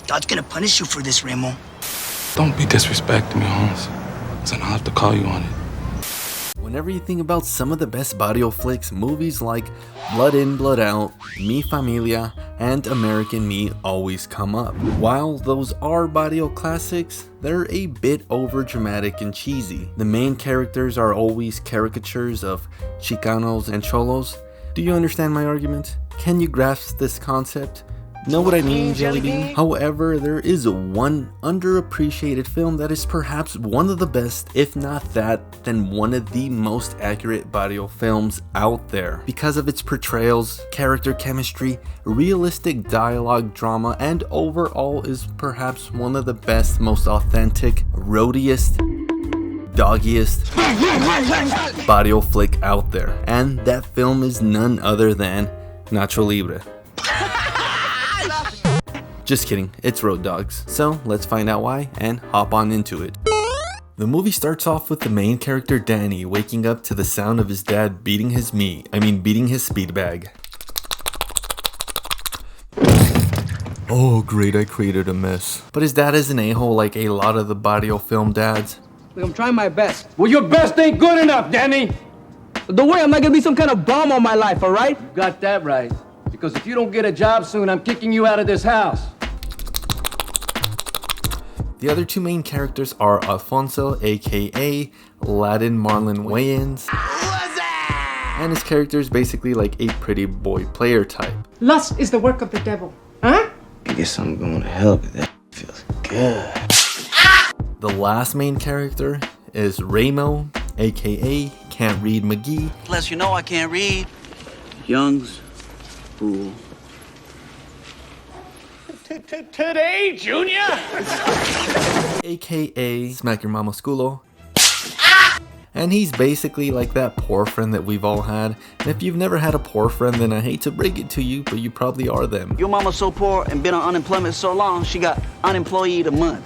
God's gonna punish you for this, Remo. Don't be disrespecting me, Holmes. Then I'll have to call you on it. Whenever you think about some of the best Barrio flicks, movies like Blood In, Blood Out, Mi Familia, and American Me always come up. While those are Barrio classics, they're a bit over dramatic and cheesy. The main characters are always caricatures of Chicanos and Cholos. Do you understand my argument? Can you grasp this concept? Know what I mean, Jellybean? However, there is one underappreciated film that is perhaps one of the best, if not that, then one of the most accurate Barrio films out there. Because of its portrayals, character chemistry, realistic dialogue, drama, and overall is perhaps one of the best, most authentic, roadiest, doggiest Barrio flick out there. And that film is none other than Nacho Libre. Just kidding, it's RoadDogz. So let's find out why and hop on into it. The movie starts off with the main character Danny waking up to the sound of his dad beating his speed bag. Oh great, I created a mess. But his dad is an a-hole like a lot of the Barrio film dads. Look, I'm trying my best. Well, your best ain't good enough, Danny. Don't worry, I'm not gonna be some kind of bum all my life, all right? You got that right. Because if you don't get a job soon, I'm kicking you out of this house. The other two main characters are Alfonso, aka Latin Marlon Wayans, and his character is basically like a pretty boy player type. Lust is the work of the devil. Huh? I guess I'm going to hell, but that feels good. The last main character is Remo, aka Can't Read McGee. Unless you know I can't read. Young's fool. Today, Junior? aka Smack Your Mama Skulo. And he's basically like that poor friend that we've all had. And if you've never had a poor friend, then I hate to break it to you, but you probably are them. Your mama's so poor and been on unemployment so long, she got unemployed a month.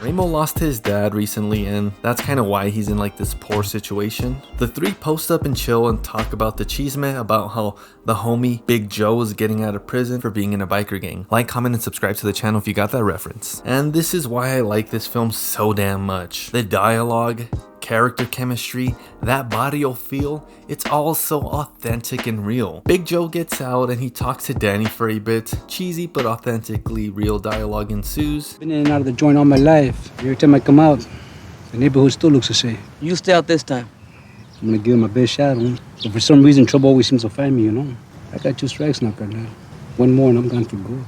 Remo lost his dad recently, and that's kind of why he's in like this poor situation. The three post up and chill and talk about the chisme about how the homie Big Joe is getting out of prison for being in a biker gang. Like, comment, and subscribe to the channel if you got that reference. And this is why I like this film so damn much. The dialogue, character chemistry, that Barrio feel, it's all so authentic and real. Big Joe gets out and he talks to Danny for a bit. Cheesy but authentically real dialogue ensues. Been in and out of the joint all my life. Every time I come out, the neighborhood still looks the same. You stay out this time. I'm gonna give him my best shot, huh? But for some reason, trouble always seems to find me, you know? I got 2 strikes now, Carnal. One more and I'm gone for good.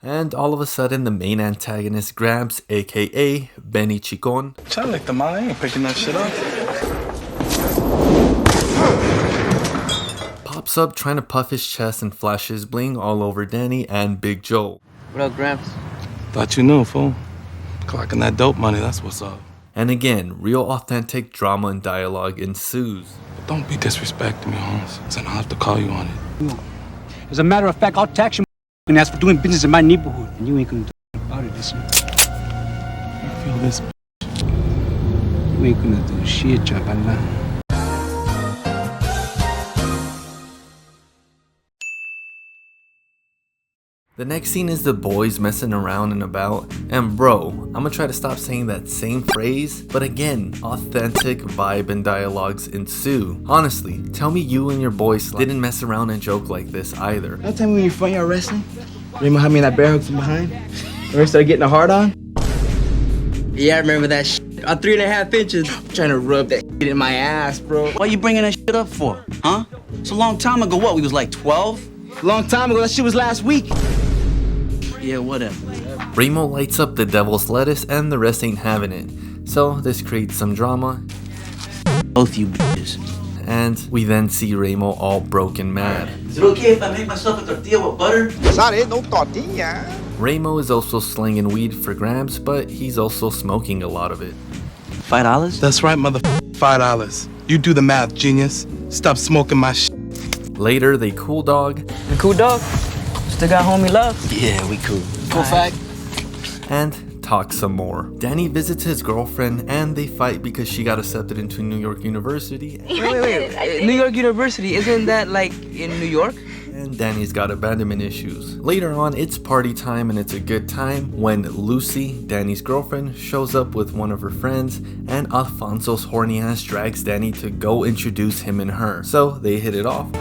And all of a sudden, the main antagonist grabs, aka Benny Chicon. Sound like the mom, I ain't picking that shit up. Pops up trying to puff his chest and flashes bling all over Danny and Big Joe. What up, Gramps? Thought you knew, fool. Clocking that dope money, that's what's up. And again, real authentic drama and dialogue ensues. Don't be disrespecting me, Holmes. Then I'll have to call you on it. As a matter of fact, I'll tax you and ask for doing business in my neighborhood. And you ain't gonna do about it, listen. I feel this. You ain't gonna do shit, Chavana. The next scene is the boys messing around and about, and bro, I'm gonna try to stop saying that same phrase, but again, authentic vibe and dialogues ensue. Honestly, tell me you and your boys didn't mess around and joke like this either. That time when you front yard wrestling, Remo had me in that bear hook from behind. And we started getting a hard on. Yeah, I remember that shit. On 3.5 inches, trying to rub that shit in my ass, bro. Why you bringing that shit up for, huh? It's a long time ago. What, we was like 12? Long time ago, that shit was last week. Yeah, whatever. Remo lights up the devil's lettuce and the rest ain't having it. So this creates some drama. Both you bitches. And we then see Remo all broken mad. Is it okay if I make myself a tortilla with butter? Sorry, no tortilla. Remo is also slinging weed for grams, but he's also smoking a lot of it. $5? That's right, $5. You do the math, genius. Stop smoking my shit. Later, they cool dog. The cool dog? Still got homie love? Yeah, we cool. Cool fact. And talk some more. Danny visits his girlfriend and they fight because she got accepted into New York University. Wait. New York University, isn't that like in New York? And Danny's got abandonment issues. Later on, it's party time and it's a good time when Lucy, Danny's girlfriend, shows up with one of her friends and Alfonso's horny ass drags Danny to go introduce him and her. So they hit it off.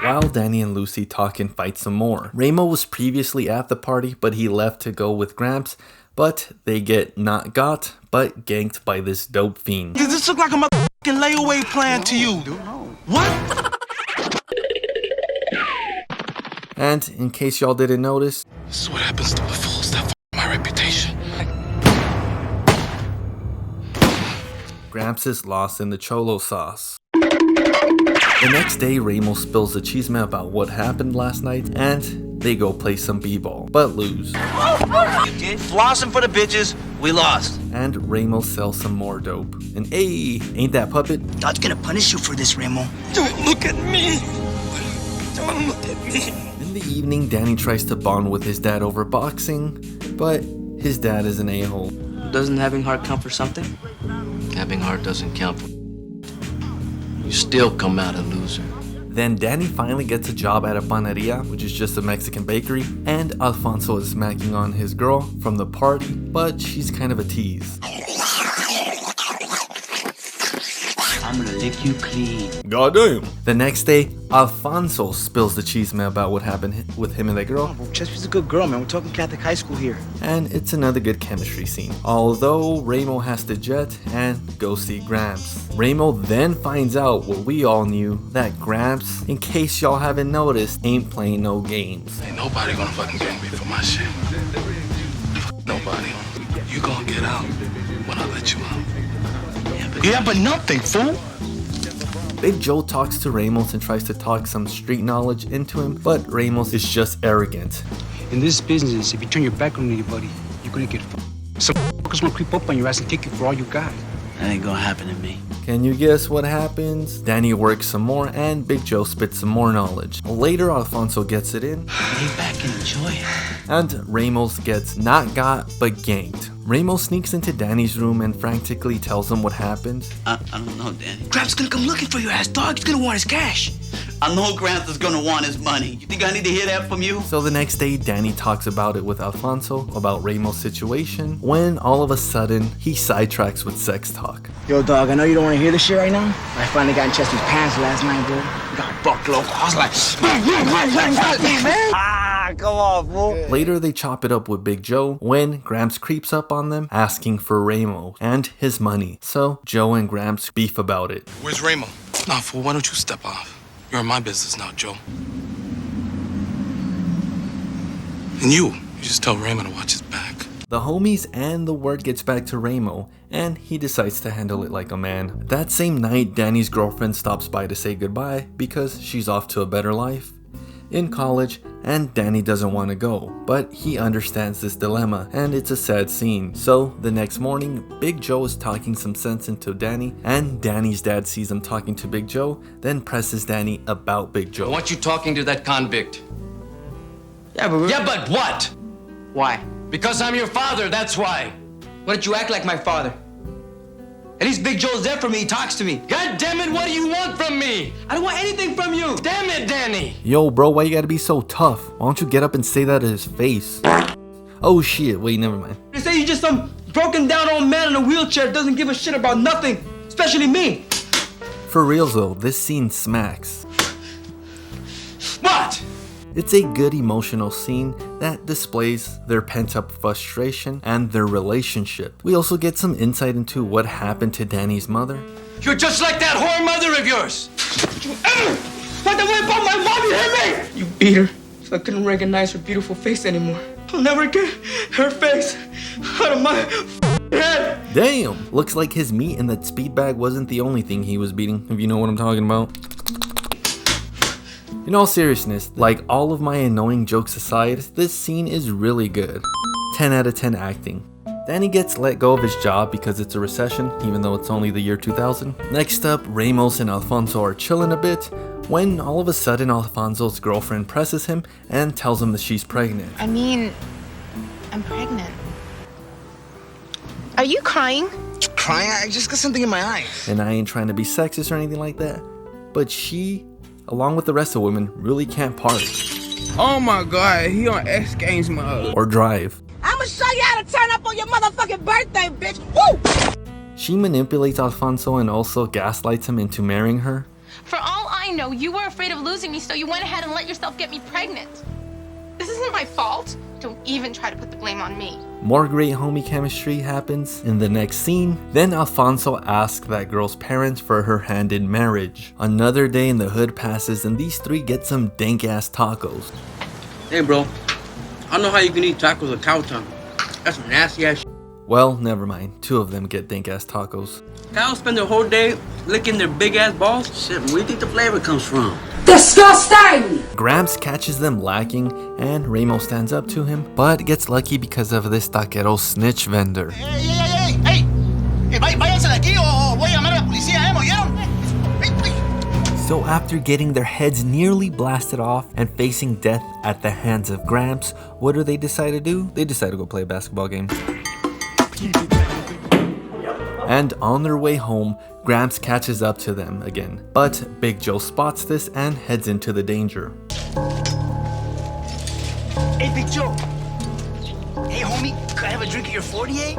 While Danny and Lucy talk and fight some more. Ramo was previously at the party, but he left to go with Gramps, but they get not got, but ganked by this dope fiend. Does this look like a motherfucking layaway plan to you? What? And in case y'all didn't notice, This is what happens to the fools that my reputation. Gramps is lost in the cholo sauce. The next day, Ramo spills the chisme about what happened last night, and they go play some b-ball, but lose. You did flossing for the bitches. We lost. And Ramo sells some more dope. And hey, ain't that puppet? God's gonna punish you for this, Ramo. Don't look at me. Don't look at me. In the evening, Danny tries to bond with his dad over boxing, but his dad is an a-hole. Doesn't having heart count for something? Having heart doesn't count for... You still come out a loser. Then Danny finally gets a job at a panaderia, which is just a Mexican bakery, and Alfonso is smacking on his girl from the party, but she's kind of a tease. I'm gonna lick you clean. Goddamn. The next day, Alfonso spills the chisme about what happened with him and the girl, Chesapeake's a good girl, man. We're talking Catholic high school here. and it's another good chemistry scene. Although Ramo has to jet and go see Gramps. Ramo then finds out what we all knew, that Gramps, in case y'all haven't noticed, ain't playing no games. Ain't nobody gonna fucking gang me for my shit. Nobody. You gonna get out when I let you out. Yeah, but nothing, fool. Big Joe talks to Ramos and tries to talk some street knowledge into him, but Ramos is just arrogant. In this business, if you turn your back on anybody, you're gonna get f***ed. Some f***ers gonna creep up on your ass and take you for all you got. That ain't gonna happen to me. Can you guess what happens? Danny works some more and Big Joe spits some more knowledge. Later, Alfonso gets it in, Lay back and enjoy it. and Ramos gets not got but ganked. Ramos sneaks into Danny's room and frantically tells him what happened. I don't know, Danny. Gramps gonna come looking for your ass, dog. He's gonna want his cash. I know Gramps is gonna want his money. You think I need to hear that from you? So the next day, Danny talks about it with Alfonso, about Ramos' situation, when all of a sudden, he sidetracks with sex talk. Yo, dog, I know you don't want to hear this shit right now. I finally got in Chester's pants last night, bro. Got buck loco. I was like, man. Come on, fool. Later, they chop it up with Big Joe when Gramps creeps up on them asking for Ramo and his money. So Joe and Gramps beef about it. Where's Ramo? Nah, fool, why don't you step off? You're in my business now, Joe. And you just tell Ramo to watch his back. The homies and the word gets back to Ramo, and he decides to handle it like a man. That same night, Danny's girlfriend stops by to say goodbye because she's off to a better life in college, and Danny doesn't want to go, but he understands this dilemma, and it's a sad scene. So the next morning, Big Joe is talking some sense into Danny, and Danny's dad sees him talking to Big Joe, then presses Danny about Big I Joe. want you talking to that convict. Yeah, but Yeah, but what? why? Because I'm your father, that's why. Why don't you act like my father? At least Big Joe's there for me. He talks to me. God damn it, what do you want from me? I don't want anything from you. Damn it, Danny! Yo, bro, why you gotta be so tough? Why don't you get up and say that to his face? Oh shit, wait, never mind. They say you're just some broken down old man in a wheelchair that doesn't give a shit about nothing, especially me. For reals though, this scene smacks. What? It's a good emotional scene that displays their pent-up frustration and their relationship. We also get some insight into what happened to Danny's mother. You're just like that whore mother of yours! What the way about my mom? You hit me! You beat her, so I couldn't recognize her beautiful face anymore. I'll never get her face out of my head. Damn! Looks like his meat in that speed bag wasn't the only thing he was beating, if you know what I'm talking about. In all seriousness, like all of my annoying jokes aside, this scene is really good. 10 out of 10 acting. Danny gets let go of his job because it's a recession, even though it's only the year 2000. Next up, Ramos and Alfonso are chilling a bit, when all of a sudden Alfonso's girlfriend presses him and tells him that she's pregnant. I mean, I'm pregnant. Are you crying? crying. I just got something in my eyes. And I ain't trying to be sexist or anything like that, but she, along with the rest of women, really can't park. Oh my God, he on X Games mode. Or drive. I'ma show you how to turn up on your motherfucking birthday, bitch. Woo! She manipulates Alfonso and also gaslights him into marrying her. For all I know, you were afraid of losing me, so you went ahead and let yourself get me pregnant. This isn't my fault. Don't even try to put the blame on me. More great homie chemistry happens in the next scene. Then Alfonso asks that girl's parents for her hand in marriage. Another day in the hood passes and these three get some dank ass tacos. Hey bro, I don't know how you can eat tacos with cow tongue. That's some nasty ass shit. Well, never mind. Two of them get dank ass tacos. Cows spend their whole day licking their big ass balls. Shit, where do you think the flavor comes from? Disgusting! Gramps catches them lacking and Ramos stands up to him, but gets lucky because of this taquero snitch vendor. So after getting their heads nearly blasted off and facing death at the hands of Gramps, what do they decide to do? They decide to go play a basketball game. And on their way home, Gramps catches up to them again. But Big Joe spots this and heads into the danger. Hey, Big Joe. Hey, homie, could I have a drink of your 48?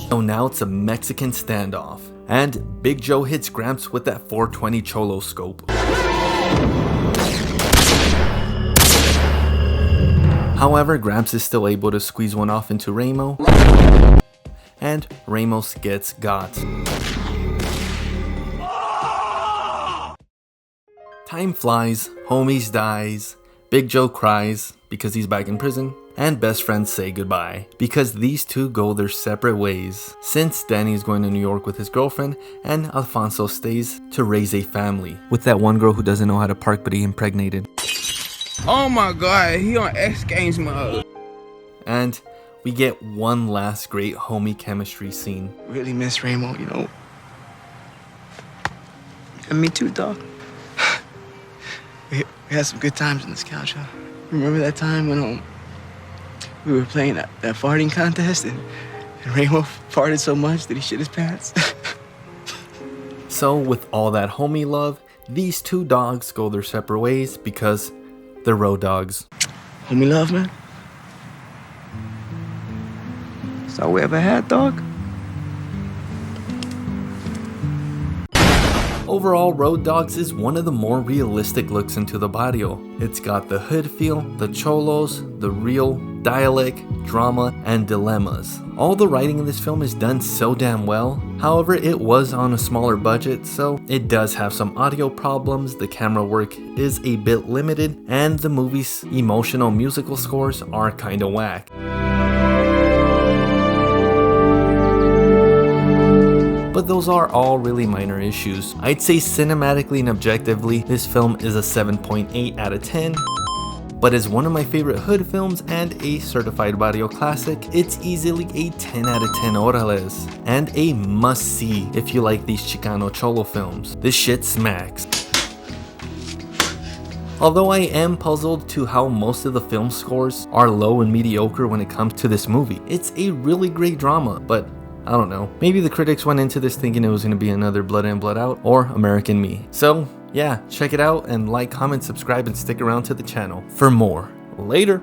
So now it's a Mexican standoff. And Big Joe hits Gramps with that 420 Cholo scope. However, Gramps is still able to squeeze one off into Ramo. And Ramos gets got. Time flies, homies dies, Big Joe cries because he's back in prison, and best friends say goodbye because these two go their separate ways. Since Danny is going to New York with his girlfriend and Alfonso stays to raise a family with that one girl who doesn't know how to park but he impregnated. Oh my God, he on X Games mode. And we get one last great homie chemistry scene. Really miss Ramo, you know. And me too, dog. We had some good times on this couch, huh? Remember that time when we were playing that farting contest and Ramo farted so much that he shit his pants? So with all that homie love, these two dogs go their separate ways because they're RoadDogz. Homie love, man. That's all we ever had, dog. Overall, RoadDogz is one of the more realistic looks into the barrio. It's got the hood feel, the cholos, the real dialect, drama, and dilemmas. All the writing in this film is done so damn well. However, it was on a smaller budget, so it does have some audio problems, the camera work is a bit limited, and the movie's emotional musical scores are kinda whack. But those are all really minor issues. I'd say cinematically and objectively, this film is a 7.8 out of 10. But as one of my favorite hood films and a certified barrio classic, it's easily a 10 out of 10 orales. And a must-see if you like these Chicano Cholo films. This shit smacks. Although I am puzzled to how most of the film scores are low and mediocre when it comes to this movie. It's a really great drama, but I don't know. Maybe the critics went into this thinking it was going to be another Blood In, Blood Out or American Me. So yeah, check it out and like, comment, subscribe, and stick around to the channel for more. Later.